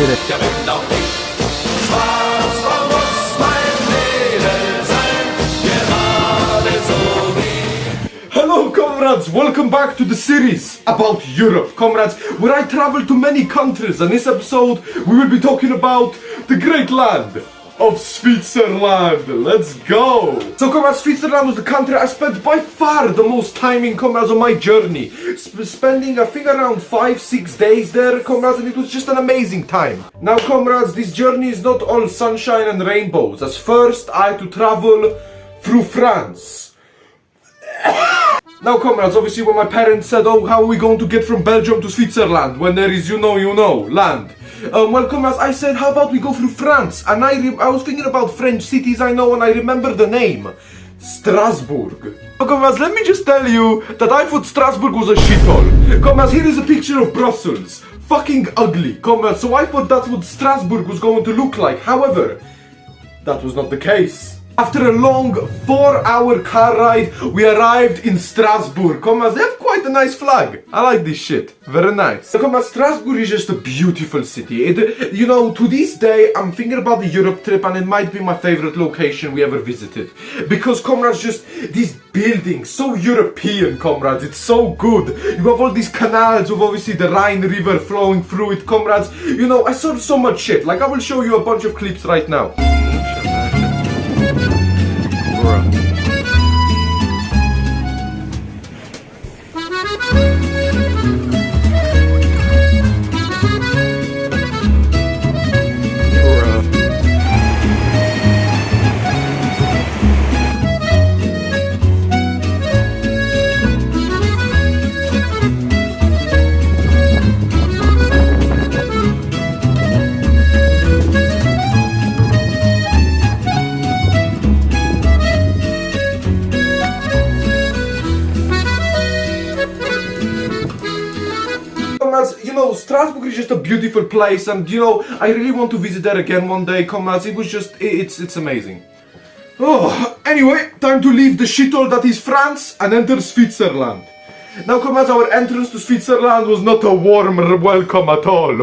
get it. Ja, wenn auch ich schwarz war, muss mein Mädel sein, gerade so wie. Hello comrades, welcome back to the series about Europe, comrades, where I travel to many countries. And this episode we will be talking about the great land of Switzerland. Let's go! So comrades, Switzerland was the country I spent by far the most time in, comrades, on my journey. Spending I think around 5-6 days there, comrades, and it was just an amazing time. Now comrades, this journey is not all sunshine and rainbows, as first I had to travel through France. Now comrades, obviously when my parents said, oh, how are we going to get from Belgium to Switzerland when there is, you know, land? Well comrades, I said, how about we go through France? And I was thinking about French cities I know, and I remember the name. Strasbourg. So comrades, let me just tell you that I thought Strasbourg was a shithole. Comrades, here is a picture of Brussels. Fucking ugly, comrades, so I thought that's what Strasbourg was going to look like. However, that was not the case. After a long 4-hour car ride, we arrived in Strasbourg. Comrades, they have quite a nice flag. I like this shit. Very nice. So, comrades, Strasbourg is just a beautiful city. You know, to this day, I'm thinking about the Europe trip, and it might be my favorite location we ever visited. Because, comrades, just these buildings, so European, comrades. It's so good. You have all these canals with obviously the Rhine River flowing through it, comrades. You know, I saw so much shit. Like, I will show you a bunch of clips right now. You know, Strasbourg is just a beautiful place, and you know, I really want to visit there again one day, comrades. It was just, it's amazing. Oh, anyway, time to leave the shithole that is France and enter Switzerland. Now, comrades, our entrance to Switzerland was not a warm welcome at all.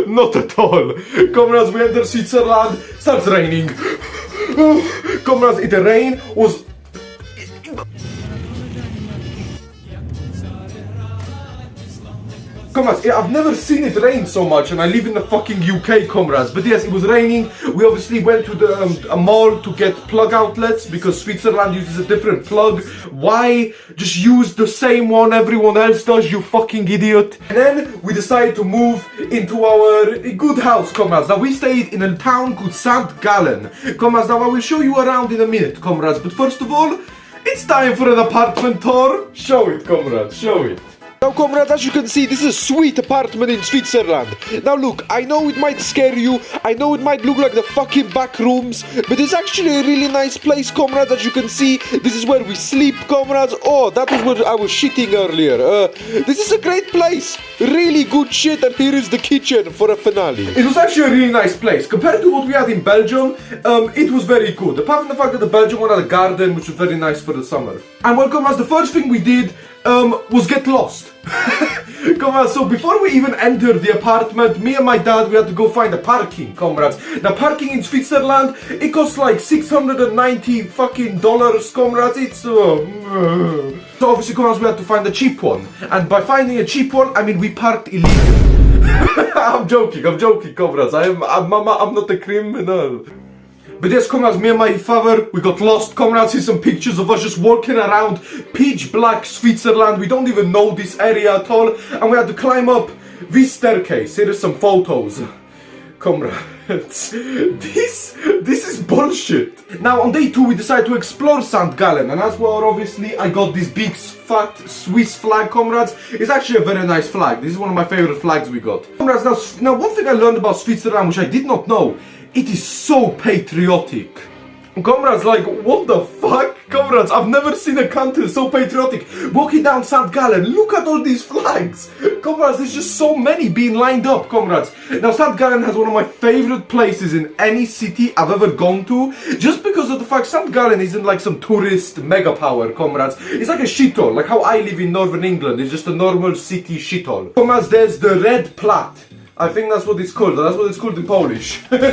Not at all. Comrades, we enter Switzerland, starts raining. Oh, comrades, the rain was... Comrades, I've never seen it rain so much, and I live in the fucking UK, comrades. But yes, it was raining. We obviously went to the a mall to get plug outlets because Switzerland uses a different plug. Why just use the same one everyone else does, you fucking idiot? And then we decided to move into our good house, comrades. Now we stayed in a town called St. Gallen. Comrades, now I will show you around in a minute, comrades. But first of all, it's time for an apartment tour. Show it, comrades, show it. Now comrades, as you can see, this is a sweet apartment in Switzerland. Now look, I know it might scare you, I know it might look like the fucking back rooms, but it's actually a really nice place, comrades. As you can see, this is where we sleep, comrades. Oh, that was where I was shitting earlier. This is a great place, really good shit, and here is the kitchen for a finale. It was actually a really nice place. Compared to what we had in Belgium, it was very good. Apart from the fact that the Belgium one had a garden, which was very nice for the summer. And well, comrades, the first thing we did was get lost. Come on, so before we even entered the apartment, me and my dad, we had to go find a parking, comrades. Now parking in Switzerland, it costs like $690 fucking dollars, comrades. It's so obviously, comrades, we had to find a cheap one. And by finding a cheap one, I mean we parked illegally. I'm joking, comrades. I'm not a criminal. But yes, comrades, me and my father, we got lost. Comrades, here's some pictures of us just walking around pitch black Switzerland. We don't even know this area at all. And we had to climb up this staircase. Here are some photos. Comrades, this is bullshit. Now, on day 2, we decided to explore St. Gallen. And as well, obviously, I got this big, fat Swiss flag, comrades. It's actually a very nice flag. This is one of my favorite flags we got. Comrades, now one thing I learned about Switzerland, which I did not know, it is so patriotic. Comrades, like, what the fuck? Comrades, I've never seen a country so patriotic. Walking down St. Gallen, look at all these flags. Comrades, there's just so many being lined up, comrades. Now, St. Gallen has one of my favorite places in any city I've ever gone to. Just because of the fact St. Gallen isn't like some tourist mega power, comrades. It's like a shithole, like how I live in northern England. It's just a normal city shithole. Comrades, there's the Red Platte. I think that's what it's called. That's what it's called in Polish. But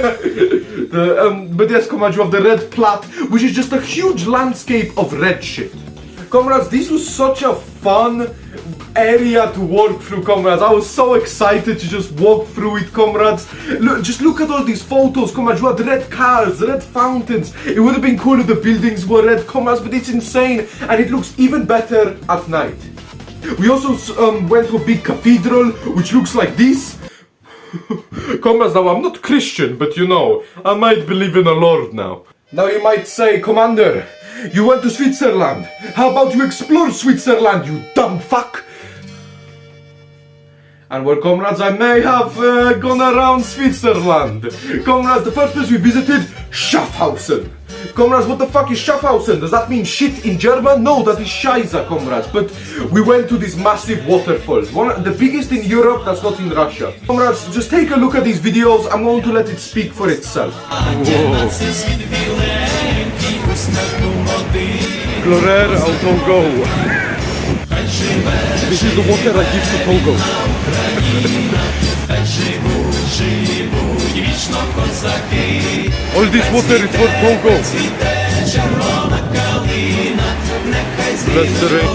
yes, comrades, you have the red plat, which is just a huge landscape of red shit. Comrades, this was such a fun area to walk through, comrades. I was so excited to just walk through it, comrades. Just look at all these photos, comrades. You had red cars, red fountains. It would have been cool if the buildings were red, comrades, but it's insane, and it looks even better at night. We also went to a big cathedral, which looks like this. Comrades, now I'm not Christian, but you know, I might believe in the Lord now. Now you might say, Commander, you went to Switzerland. How about you explore Switzerland, you dumb fuck? And well, comrades, I may have gone around Switzerland. Comrades, the first place we visited, Schaffhausen. Comrades, what the fuck is Schaffhausen? Does that mean shit in German? No, that is Scheiße, comrades. But we went to this massive waterfall. The biggest in Europe, that's not in Russia. Comrades, just take a look at these videos. I'm going to let it speak for itself. Whoa. Explorer Autogo. This is the water I give to Togo. All this water is for Togo. Bless the rain.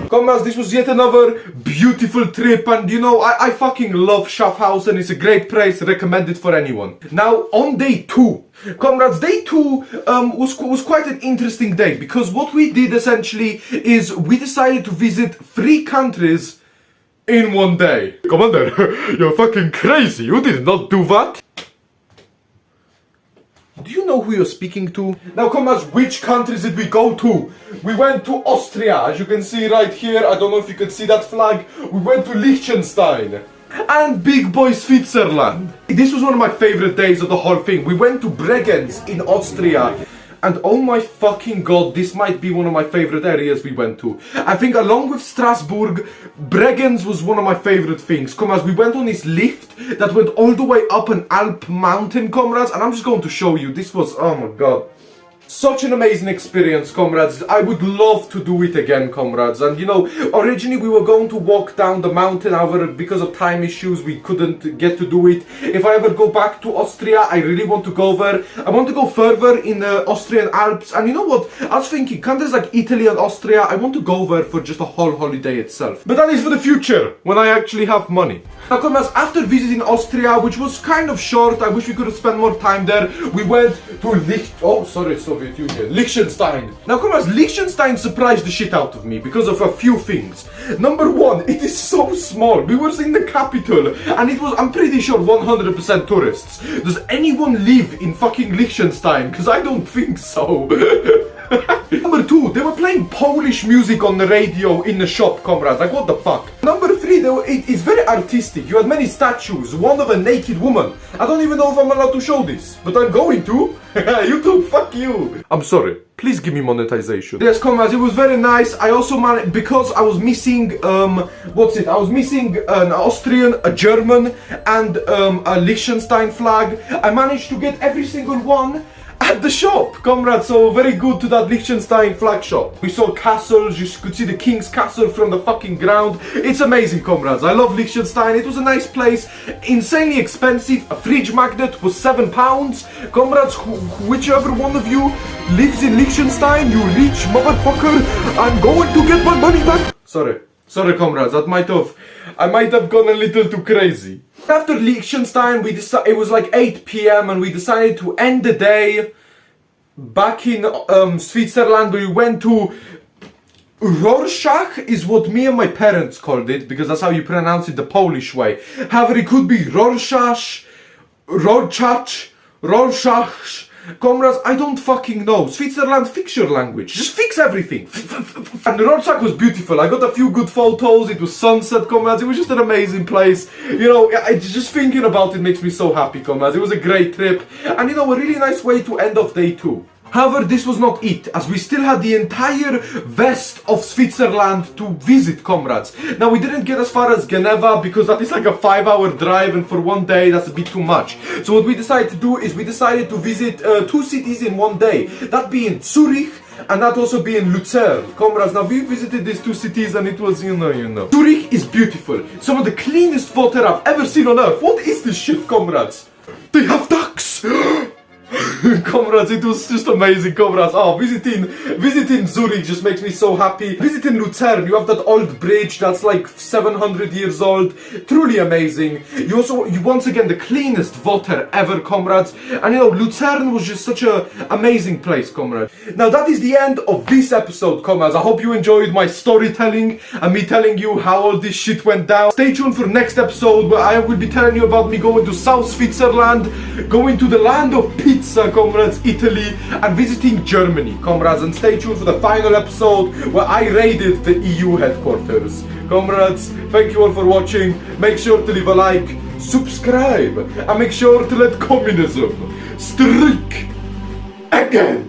Comrades, this was yet another beautiful trip, and you know, I fucking love Schaffhausen. It's a great place, recommend it for anyone. Now, on day 2, comrades, day 2 was quite an interesting day, because what we did essentially is we decided to visit 3 countries in one day. Commander, you're fucking crazy. You did not do that. Do you know who you're speaking to? Now, comrades, which countries did we go to? We went to Austria, as you can see right here. I don't know if you can see that flag. We went to Liechtenstein. And big boy Switzerland. This was one of my favorite days of the whole thing. We went to Bregenz in Austria. And oh my fucking god, this might be one of my favorite areas we went to. I think along with Strasbourg, Bregenz was one of my favorite things. Comrades, we went on this lift that went all the way up an Alp mountain, comrades. And I'm just going to show you. This was, oh my god. Such an amazing experience, comrades. I would love to do it again, comrades. And you know, originally we were going to walk down the mountain, however, because of time issues, we couldn't get to do it. If I ever go back to Austria, I really want to go there. I want to go further in the Austrian Alps. And you know what? I was thinking, countries like Italy and Austria, I want to go there for just a whole holiday itself. But that is for the future, when I actually have money. Now, comrades, after visiting Austria, which was kind of short, I wish we could have spent more time there, we went to Liechtenstein. Now, comrades, Liechtenstein surprised the shit out of me because of a few things. Number one, it is so small. We were in the capital, and it was, I'm pretty sure, 100% tourists. Does anyone live in fucking Liechtenstein? Because I don't think so. Number 2, they were playing Polish music on the radio in the shop, comrades. Like, what the fuck? Number 3, it's very artistic. You had many statues, one of a naked woman. I don't even know if I'm allowed to show this, but I'm going to. YouTube, fuck you. I'm sorry. Please give me monetization. Yes, comrades, it was very nice. I also managed, because I was missing, I was missing an Austrian, a German, and a Liechtenstein flag. I managed to get every single one at the shop, comrades, so very good to that Liechtenstein flag shop. We saw castles, you could see the king's castle from the fucking ground. It's amazing, comrades. I love Liechtenstein. It was a nice place, insanely expensive. A fridge magnet was £7. Comrades, whichever one of you lives in Liechtenstein, you rich motherfucker, I'm going to get my money back. Sorry, comrades, I might have gone a little too crazy. After Liechtenstein, it was like 8 PM and we decided to end the day back in Switzerland. We went to Rorschach, is what me and my parents called it, because that's how you pronounce it the Polish way. However, it could be Rorschach. Comrades, I don't fucking know. Switzerland, fix your language. Just fix everything. And Rorschach was beautiful. I got a few good photos. It was sunset, comrades. It was just an amazing place. You know, just thinking about it makes me so happy, comrades. It was a great trip. And you know, a really nice way to end off day 2. However, this was not it, as we still had the entire west of Switzerland to visit, comrades. Now, we didn't get as far as Geneva, because that is like a 5-hour drive, and for one day, that's a bit too much. So what we decided to do is we decided to visit 2 cities in one day. That being Zurich and that also being Lucerne. Comrades, now we visited these two cities and it was, you know. Zurich is beautiful. Some of the cleanest water I've ever seen on earth. What is this shit, comrades? They have ducks! Comrades, it was just amazing, comrades. Oh, visiting Zurich just makes me so happy. Visiting Lucerne, you have that old bridge that's like 700 years old. Truly amazing. You once again, the cleanest water ever, comrades. And you know, Lucerne was just such an amazing place, comrades. Now that is the end of this episode, comrades. I hope you enjoyed my storytelling and me telling you how all this shit went down. Stay tuned for next episode where I will be telling you about me going to South Switzerland, going to the land of pizza, comrades, Italy, and visiting Germany, comrades. And stay tuned for the final episode where I raided the EU headquarters. Comrades, thank you all for watching. Make sure to leave a like, subscribe, and make sure to let communism strike again.